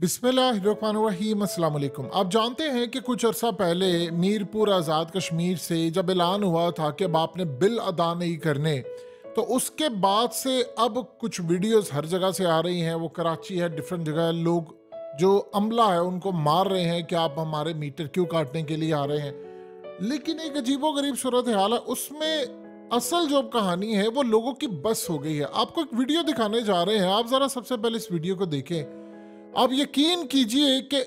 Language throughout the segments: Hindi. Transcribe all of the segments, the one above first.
बिस्मिल्लाहिर्रहमानिर्रहीम अस्सलाम वालेकुम। आप जानते हैं कि कुछ अरसा पहले मीरपुर आज़ाद कश्मीर से जब ऐलान हुआ था कि अब आपने बिल अदा नहीं करने, तो उसके बाद से अब कुछ वीडियोस हर जगह से आ रही हैं। वो कराची है, डिफरेंट जगह लोग जो अमला है उनको मार रहे हैं कि आप हमारे मीटर क्यों काटने के लिए आ रहे हैं। लेकिन एक अजीबोगरीब सूरत हाल है, उसमें असल जो कहानी है वो लोगों की बस हो गई है। आपको एक वीडियो दिखाने जा रहे हैं, आप ज़रा सबसे पहले इस वीडियो को देखें। आप यकीन कीजिए कि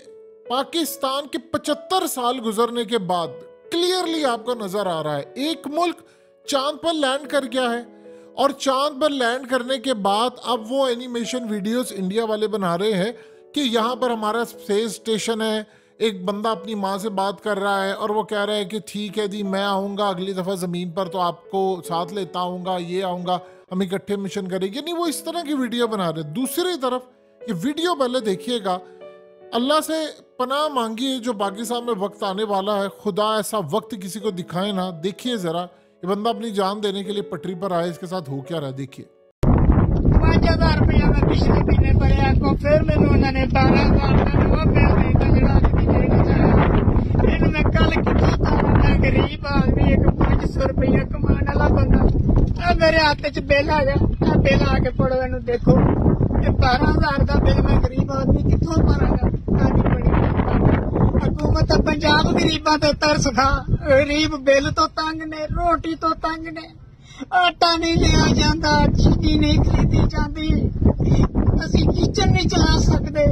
पाकिस्तान के 75 साल गुजरने के बाद क्लियरली आपको नजर आ रहा है एक मुल्क चांद पर लैंड कर गया है, और चांद पर लैंड करने के बाद अब वो एनिमेशन वीडियोस इंडिया वाले बना रहे हैं कि यहाँ पर हमारा स्पेस स्टेशन है। एक बंदा अपनी माँ से बात कर रहा है और वो कह रहा है कि ठीक है जी, मैं आऊँगा अगली दफ़ा ज़मीन पर तो आपको साथ लेता आऊँगा, ये आऊँगा, हम इकट्ठे मिशन करेंगे। नहीं, वो इस तरह की वीडियो बना रहे। दूसरी तरफ ये वीडियो पहले देखिएगा, अल्लाह से पनाह मांगिए जो पाकिस्तान में वक्त आने वाला है, खुदा ऐसा वक्त किसी को दिखाए ना। देखिए जरा, ये बंदा अपनी जान देने के लिए पटरी पर आया, इसके साथ हो क्या रहा है, देखिए। 5000 रुपया मैं पिछले महीने भरिया को, फिर मैंने उन्होंने 12,000 का नवा बिल देता जड़ा कि जेल जाया। फिर मैं कल कितना था, मैं गरीब आदमी, एक 500 रुपया कमाने वाला बंदा, मेरे हाथ च बिल आ गया। बिल आके पढ़ो, इनू देखो, 12,000 का बिल मैं गरीब आदमी कितों भरागा। हुकूमत पंजाब गरीबा तो तरस खा, गरीब बिल तो तंग ने, रोटी तो तंग ने, आटा नहीं लिया जाता, चीनी नहीं खरीदी जाती, असी किचन नहीं चला सकते,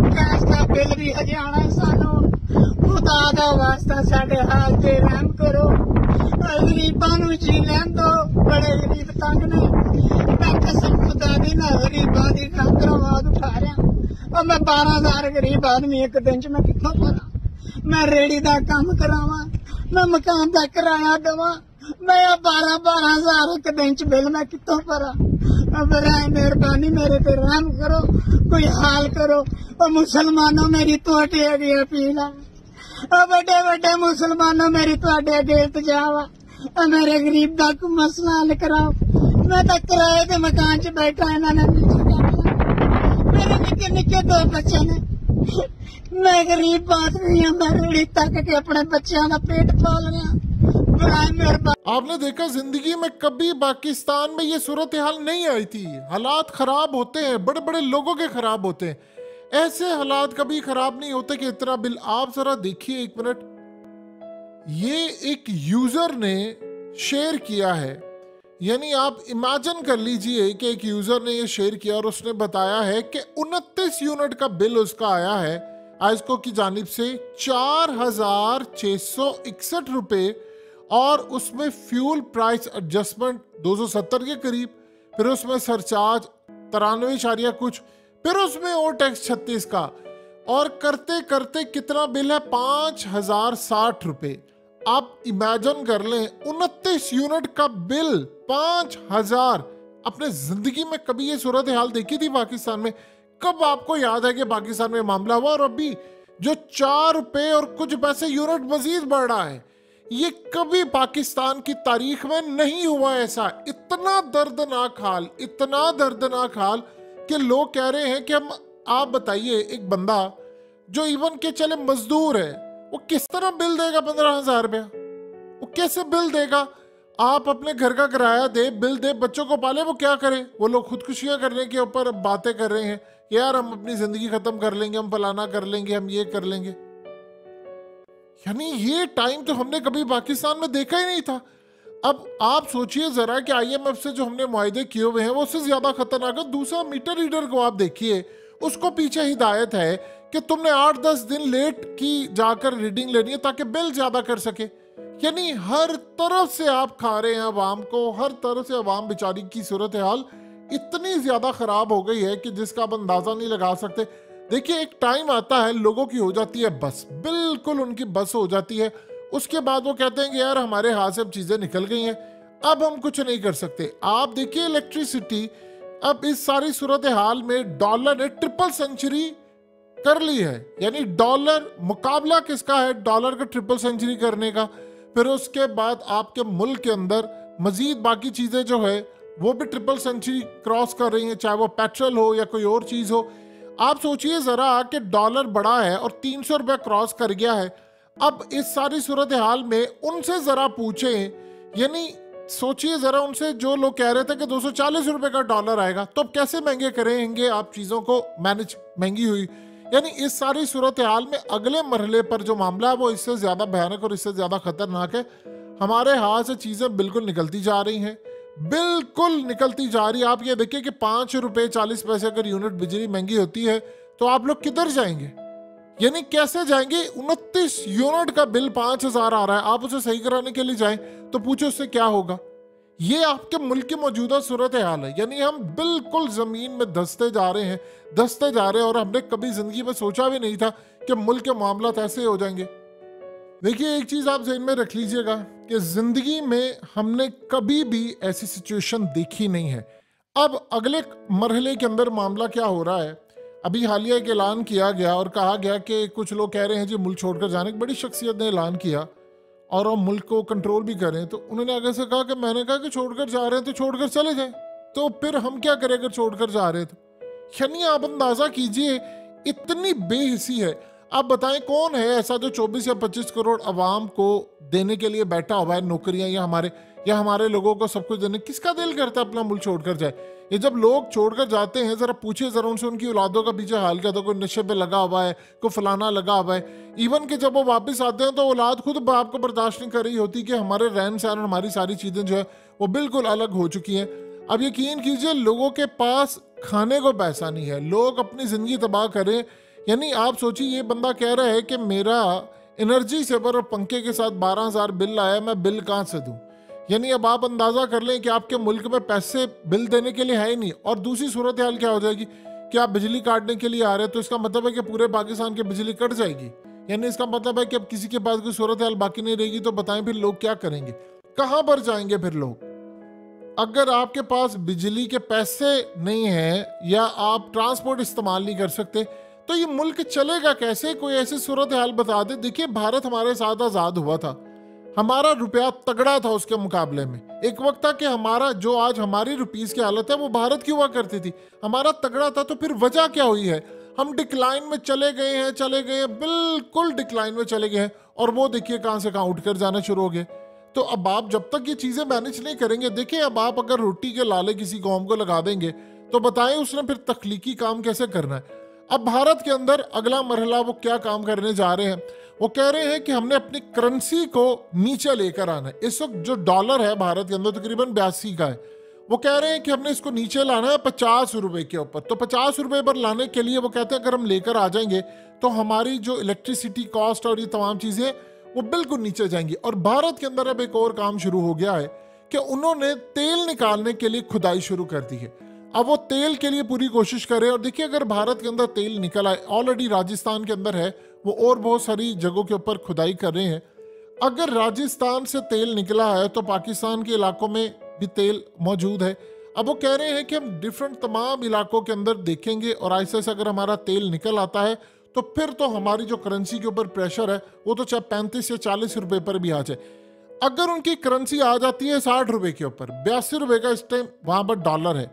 गैस का बिल भी हजे आना सानू। खुदा दा वास्ता साडे हाल ते रहम करो, गरीबा नू जी लैन दो, बड़े गरीब तंग ने। मैं कसम खुदा दी ना गरीबा दी खातर आवाज उठा रहा, और मैं 12,000 गरीब आदमी एक दिन च मैं कितों भरा। मैं रेड़ी दा काम करावा, मैं मकान दा किराया देवा, मैं 12,000 एक दिन च बिल मैं कितों भरा। मेहरबानी मेरे पे रहम करो, कोई हाल करो। और मुसलमानों मेरी तुहाडे अगे अपील है, बड़े बड़े मुसलमानों मेरी तुहाडे अगे इल्तजा, मेरे गरीब का कोई मसला हल कराओ। मैं तो किराए के मकान च बैठा, इन्होंने मेरे निके निके 2 बच्चे ने, मैं गरीब आदमी हूं, मैं रेड़ी तक के अपने बच्चों का पेट पाल रहा। आपने देखा, जिंदगी में कभी पाकिस्तान में ये सूरत हाल नहीं आई थी। हालात खराब होते हैं, बड़े बड़े लोगों के खराब होते हैं, ऐसे हालात कभी खराब नहीं होते कि इतना बिल। आप जरा देखिए, 1 मिनट, ये एक यूजर ने शेयर किया है, यानी आप इमेजिन कर लीजिए कि एक यूजर ने ये शेयर किया और उसने बताया है कि 29 यूनिट का बिल उसका आया है आइस्को की जानिब से 4,661 रुपए, और उसमें फ्यूल प्राइस एडजस्टमेंट 270 के करीब, फिर उसमें सरचार्ज 93 कुछ, फिर उसमें और टैक्स 36 का, और करते करते कितना बिल है, 5,060 रुपए। आप इमेजिन कर लें, 29 यूनिट का बिल 5,000। अपने जिंदगी में कभी ये सूरत हाल देखी थी पाकिस्तान में? कब आपको याद है कि पाकिस्तान में मामला हुआ? और अभी जो 4 रुपए और कुछ पैसे यूनिट मजीद बढ़ रहा है, ये कभी पाकिस्तान की तारीख में नहीं हुआ ऐसा। इतना दर्दनाक हाल, इतना दर्दनाक हाल कि लोग कह रहे हैं कि हम, आप बताइए, एक बंदा जो इवन के चले मजदूर है, वो किस तरह बिल देगा 15,000 रुपया? वो कैसे बिल देगा? आप अपने घर का किराया दे, बिल दे, बच्चों को पाले, वो क्या करे? वो लोग खुदकुशियां करने के ऊपर बातें कर रहे हैं, यार हम अपनी जिंदगी खत्म कर लेंगे, हम फलाना कर लेंगे, हम ये कर लेंगे। यानी ये टाइम तो हमने कभी पाकिस्तान में देखा ही नहीं था। अब आप सोचिए जरा कि IMF से जो हमने मुआहदे किए हुए हैं वो उससे ज्यादा खतरनाक है। दूसरा, मीटर रीडर को आप देखिए, उसको पीछे हिदायत है कि तुमने 8-10 दिन लेट की जाकर रीडिंग लेनी है ताकि बिल ज्यादा कर सके। यानी हर तरफ से आप खा रहे हैं अवाम को, हर तरफ से अवाम बेचारी की सूरत हाल इतनी ज्यादा खराब हो गई है कि जिसका आप अंदाजा नहीं लगा सकते। देखिए, एक टाइम आता है लोगों की हो जाती है बस, बिल्कुल उनकी बस हो जाती है। उसके बाद वो कहते हैं कि यार हमारे हाथ से अब चीजें निकल गई हैं, अब हम कुछ नहीं कर सकते। आप देखिए इलेक्ट्रिसिटी, अब इस सारी सूरत हाल में डॉलर ने ट्रिपल सेंचुरी कर ली है। यानी डॉलर, मुकाबला किसका है? डॉलर का ट्रिपल सेंचुरी करने का। फिर उसके बाद आपके मुल्क के अंदर मजीद बाकी चीजें जो है वो भी ट्रिपल सेंचुरी क्रॉस कर रही हैं, चाहे वो पेट्रोल हो या कोई और चीज हो। आप सोचिए जरा कि डॉलर बढ़ा है और 300 रुपये क्रॉस कर गया है। अब इस सारी सूरत हाल में उनसे जरा पूछें, यानी सोचिए जरा उनसे, जो लोग कह रहे थे कि 240 रुपए का डॉलर आएगा, तो अब कैसे महंगे करेंगे आप चीजों को मैनेज, महंगी हुई। यानी इस सारी सूरत हाल में अगले मरहले पर जो मामला है वो इससे ज्यादा भयानक और इससे ज्यादा खतरनाक है। हमारे हाथ से चीजें बिल्कुल निकलती जा रही हैं, बिल्कुल निकलती जा रही है। आप ये देखिए कि 5 रुपए 40 पैसे अगर यूनिट बिजली महंगी होती है तो आप लोग किधर जाएंगे, यानी कैसे जाएंगे। 29 यूनिट का बिल 5,000 आ रहा है, आप उसे सही कराने के लिए जाएं तो पूछो उससे क्या होगा। ये आपके मुल्क की मौजूदा सूरत हाल है, यानी हम बिल्कुल जमीन में धंसते जा रहे हैं, धंसते जा रहे हैं, और हमने कभी जिंदगी में सोचा भी नहीं था कि मुल्क के मामला ऐसे हो जाएंगे। देखिए एक चीज आप ज़हन में रख लीजिएगा कि जिंदगी में हमने कभी भी ऐसी सिचुएशन देखी नहीं है। अब अगले मरहले के अंदर मामला क्या हो रहा है, अभी हालिया एक ऐलान किया गया और कहा गया कि कुछ लोग कह रहे हैं जी मुल्क छोड़कर जाने की, बड़ी शख्सियत ने ऐलान किया और हम मुल्क को कंट्रोल भी कर रहे हैं। तो उन्होंने आगे से कहा कि मैंने कहा कि छोड़कर जा रहे हैं तो छोड़कर चले जाएं, तो फिर हम क्या करें अगर छोड़कर जा रहे हैं तो। यानी आप अंदाजा कीजिए इतनी बेहिसी है। आप बताएं कौन है ऐसा जो 24 या 25 करोड़ अवाम को देने के लिए बैठा हुआ है नौकरियां, या हमारे लोगों को सब कुछ देने। किसका दिल करता है अपना मुल्क छोड़कर जाए। ये जब लोग छोड़कर जाते हैं जरा पूछिए जरा उनसे उनकी औलादों का पीछे हाल क्या था, कोई नशे पे लगा हुआ है, कोई फलाना लगा हुआ है। इवन कि जब वो वापस आते हैं तो औलाद खुद बाप को बर्दाश्त नहीं कर रही होती कि हमारे रहन सहन और हमारी सारी चीजें जो है वो बिल्कुल अलग हो चुकी हैं। अब यकीन कीजिए लोगों के पास खाने को पैसा नहीं है, लोग अपनी जिंदगी तबाह करें। यानी आप सोचिए ये बंदा कह रहा है कि मेरा एनर्जी सेवर और पंखे के साथ 12,000 बिल आया, मैं बिल कहाँ से दूं। यानी अब आप अंदाजा कर लें कि आपके मुल्क में पैसे बिल देने के लिए है ही नहीं। और दूसरी सूरत हाल क्या हो जाएगी कि आप बिजली काटने के लिए आ रहे हैं तो इसका मतलब है कि पूरे पाकिस्तान की बिजली कट जाएगी। यानी इसका मतलब है कि अब किसी के पास कोई सूरत हाल बाकी नहीं रहेगी। तो बताएं फिर लोग क्या करेंगे, कहाँ पर जाएंगे फिर लोग। अगर आपके पास बिजली के पैसे नहीं है या आप ट्रांसपोर्ट इस्तेमाल नहीं कर सकते तो ये मुल्क चलेगा कैसे। कोई ऐसी सूरत हाल बता दे। देखिए भारत हमारे साथ आजाद हुआ था, हमारा रुपया तगड़ा था उसके मुकाबले में। एक वक्त था कि हमारा जो आज हमारी रुपीस की हालत है वो भारत की हुआ करती थी, हमारा तगड़ा था। तो फिर वजह क्या हुई है, हम डिक्लाइन में चले गए हैं, बिल्कुल डिक्लाइन में चले गए हैं। और वो देखिए कहां से कहां उठकर जाना शुरू हो गए। तो अब आप जब तक ये चीजें मैनेज नहीं करेंगे, देखिए अब आप अगर रोटी के लाले किसी कौम को लगा देंगे तो बताएं उसने फिर तख्लीकी काम कैसे करना है। अब भारत के अंदर अगला मरहला वो क्या काम करने जा रहे हैं, वो कह रहे हैं कि हमने अपनी करेंसी को नीचे लेकर आना है। इस वक्त जो डॉलर है भारत के अंदर तकरीबन 82 का है, वो कह रहे हैं कि हमने इसको नीचे लाना है 50 रुपए के ऊपर। तो 50 रुपए पर लाने के लिए वो कहते हैं अगर हम लेकर आ जाएंगे तो हमारी जो इलेक्ट्रिसिटी कॉस्ट और ये तमाम चीजें वो बिल्कुल नीचे जाएंगी। और भारत के अंदर अब एक और काम शुरू हो गया है कि उन्होंने तेल निकालने के लिए खुदाई शुरू कर दी है। अब वो तेल के लिए पूरी कोशिश करें। और देखिए अगर भारत के अंदर तेल निकल आए, ऑलरेडी राजस्थान के अंदर है वो, और बहुत सारी जगहों के ऊपर खुदाई कर रहे हैं। अगर राजस्थान से तेल निकला है तो पाकिस्तान के इलाकों में भी तेल मौजूद है। अब वो कह रहे हैं कि हम डिफरेंट तमाम इलाकों के अंदर देखेंगे और ऐसे ऐसे अगर हमारा तेल निकल आता है तो फिर तो हमारी जो करेंसी के ऊपर प्रेशर है वो तो चाहे 35 या 40 रुपए पर भी आ जाए। अगर उनकी करेंसी आ जाती है 60 रुपए के ऊपर, 82 रुपए का इस टाइम वहां पर डॉलर है,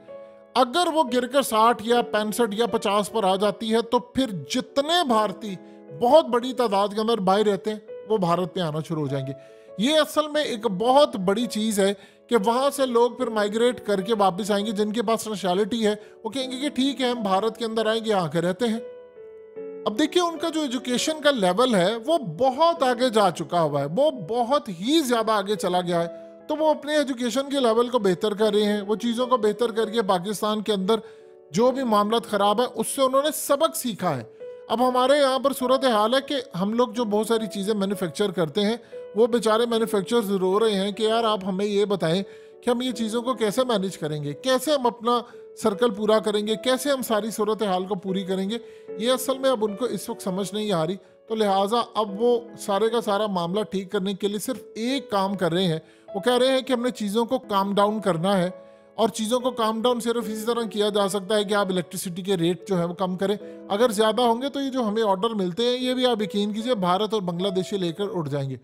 अगर वो गिरकर 60 या 65 या 50 पर आ जाती है तो फिर जितने भारतीय बहुत बड़ी तादाद के अंदर बाहर रहते हैं वो भारत पे आना शुरू हो जाएंगे। ये असल में एक बहुत बड़ी चीज है कि वहां से लोग फिर माइग्रेट करके वापस आएंगे। जिनके पास नेशनैलिटी है वो कहेंगे कि ठीक है हम भारत के अंदर आएंगे, आकर रहते हैं। अब देखिए उनका जो एजुकेशन का लेवल है वो बहुत आगे जा चुका हुआ है, वो बहुत ही ज्यादा आगे चला गया है। तो वो अपने एजुकेशन के लेवल को बेहतर कर रहे हैं, वो चीज़ों को बेहतर करके पाकिस्तान के अंदर जो भी मामला खराब है उससे उन्होंने सबक सीखा है। अब हमारे यहाँ पर सूरत हाल है कि हम लोग जो बहुत सारी चीज़ें मैन्युफैक्चर करते हैं वो बेचारे मैन्युफैक्चरर्स रो रहे हैं कि यार आप हमें ये बताएं कि हम ये चीज़ों को कैसे मैनेज करेंगे, कैसे हम अपना सर्कल पूरा करेंगे, कैसे हम सारी सूरत हाल को पूरी करेंगे। ये असल में अब उनको इस वक्त समझ नहीं आ रही। तो लिहाजा अब वो सारे का सारा मामला ठीक करने के लिए सिर्फ एक काम कर रहे हैं। वो कह रहे हैं कि हमने चीज़ों को काम डाउन करना है और चीज़ों को काम डाउन सिर्फ इसी तरह किया जा सकता है कि आप इलेक्ट्रिसिटी के रेट जो है वो कम करें। अगर ज़्यादा होंगे तो ये जो हमें ऑर्डर मिलते हैं ये भी आप यकीन कीजिए भारत और बांग्लादेश लेकर उठ जाएंगे।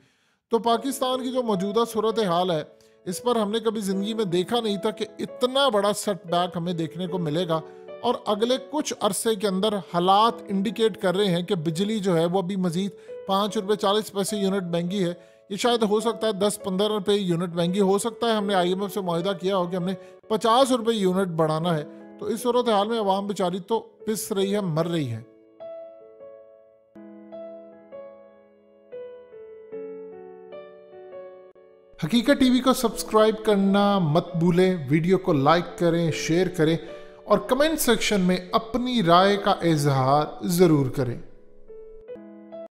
तो पाकिस्तान की जो मौजूदा सूरत हाल है इस पर हमने कभी ज़िंदगी में देखा नहीं था कि इतना बड़ा सेटबैक हमें देखने को मिलेगा। और अगले कुछ अरसे के अंदर हालात इंडिकेट कर रहे हैं कि बिजली जो है वो अभी मजीद 5 रुपये 40 पैसे यूनिट महंगी है। ये शायद हो सकता है 10-15 रुपये यूनिट महंगी हो सकता है। हमने IMF से मुआहिदा किया हो कि हमने 50 रुपये यूनिट बढ़ाना है। तो इस सूरत हाल में अवाम बेचारी तो पिस रही है, मर रही है। हकीकत टीवी को सब्सक्राइब करना मत भूलें, वीडियो को लाइक करें, शेयर करें और कमेंट सेक्शन में अपनी राय का इजहार ज़रूर करें।